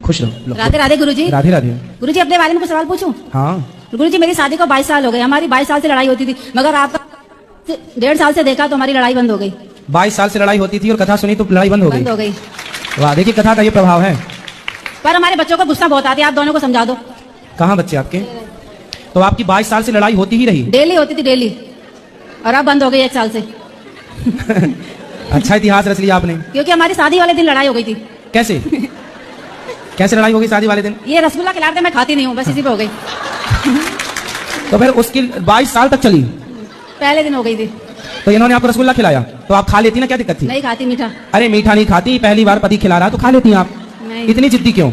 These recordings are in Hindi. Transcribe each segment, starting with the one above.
खुश रहो। राधे राधे गुरुजी। राधे राधे। गुरुजी अपने बारे में कुछ सवाल पूछूं? हाँ। गुरुजी मेरी शादी को 22 साल हो गए, हमारी 22 साल से लड़ाई होती थी, मगर आपका 1.5 साल से देखा तो हमारी लड़ाई बंद हो गई। 22 साल से लड़ाई होती थी और कथा सुनी तो लड़ाई बंद हो गई। वाह, देखिए कथा का ये प्रभाव है। पर हमारे बच्चों को गुस्सा बहुत आती है, आप दोनों को समझा दो। कहाँ बच्चे आपके? तो आपकी 22 साल से लड़ाई होती ही रही? डेली होती थी, डेली, और अब बंद हो गई 1 साल से। अच्छा इतिहास रच लिया आपने। क्योंकि हमारी शादी वाले दिन लड़ाई हो गई थी। कैसे? कैसे लड़ाई हो गई शादी वाले दिन? ये रसगुल्ला खिलाते मैं खाती नहीं हूँ, बस इसी पे हो गई। तो फिर उसकी 22 साल तक चली? पहले दिन हो गई थी। तो इन्होंने आपको रसगुल्ला खिलाया तो आप खा लेती ना, क्या दिक्कत थी? नहीं खाती मीठा। अरे मीठा नहीं खाती, पहली बार पति खिला रहा तो खा लेती आप। नहीं। इतनी जिद्दी क्यों?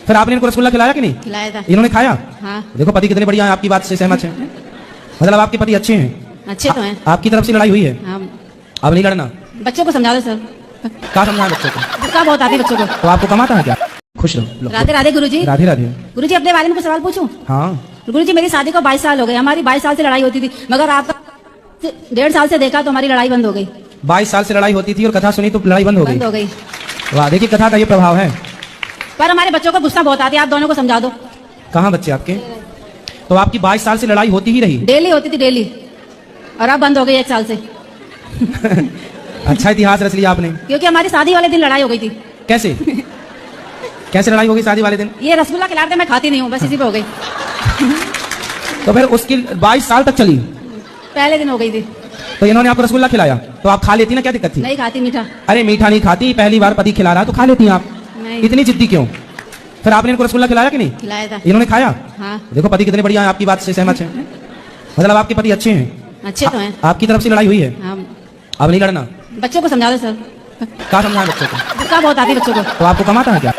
फिर आपने इनको रसगुल्ला खिलाया कि नहीं? खिलाया था। इन्होंने खाया? हाँ। देखो पति कितने बढ़िया है, आपकी बात से सहमत है। मतलब आपके पति अच्छे हैं? अच्छे तो हैं। आपकी तरफ से लड़ाई हुई है? हाँ। अब नहीं लड़ना। बच्चों को समझा दो सर। क्या समझाएं बच्चों को? गुस्सा बहुत आती है बच्चों को। तो आपको कमाता है क्या? खुश रहो। राधे राधे गुरुजी। राधे राधे। गुरुजी अपने बारे में कुछ सवाल पूछूं? हाँ। गुरुजी मेरी शादी को 22 साल हो गए, हमारी 22 साल से लड़ाई होती थी, मगर आपका 1.5 साल से देखा तो हमारी लड़ाई बंद हो गई। 22 साल से लड़ाई होती थी और कथा सुनी तो लड़ाई बंद हो गई। वाह, देखिए कथा का ये प्रभाव है। पर हमारे बच्चों को गुस्सा बहुत आती है, आप दोनों को समझा दो। कहाँ बच्चे आपके? तो आपकी 22 साल से लड़ाई होती ही रही? डेली होती थी, डेली, और अब बंद हो गई 1 साल से। अच्छा इतिहास रच लिया आपने। क्योंकि हमारी शादी वाले दिन लड़ाई हो गई थी। कैसे? कैसे लड़ाई हो गई शादी वाले दिन? ये रसगुल्ला खिलाते मैं खाती नहीं हूँ, बस इसी पे हो गई। तो फिर उसकी 22 साल तक चली? पहले दिन हो गई थी। तो इन्होंने आपको रसगुल्ला खिलाया तो आप खा लेती ना, क्या दिक्कत थी? नहीं खाती मीठा। अरे मीठा नहीं खाती, पहली बार पति खिला रहा तो खा लेती आप। नहीं। इतनी जिद्दी क्यों? फिर आपने इनको रसगुल्ला खिलाया कि नहीं? खिलाया था। इन्होंने खाया? हाँ। देखो पति कितने बढ़िया है, आपकी बात से सहमत है। मतलब आपके पति अच्छे हैं? अच्छे तो हैं। आपकी तरफ से लड़ाई हुई है? हाँ। अब नहीं लड़ना। बच्चों को समझा दो सर। क्या समझाएं बच्चों को? गुस्सा बहुत आती है बच्चों को। तो आपको कमाता है क्या?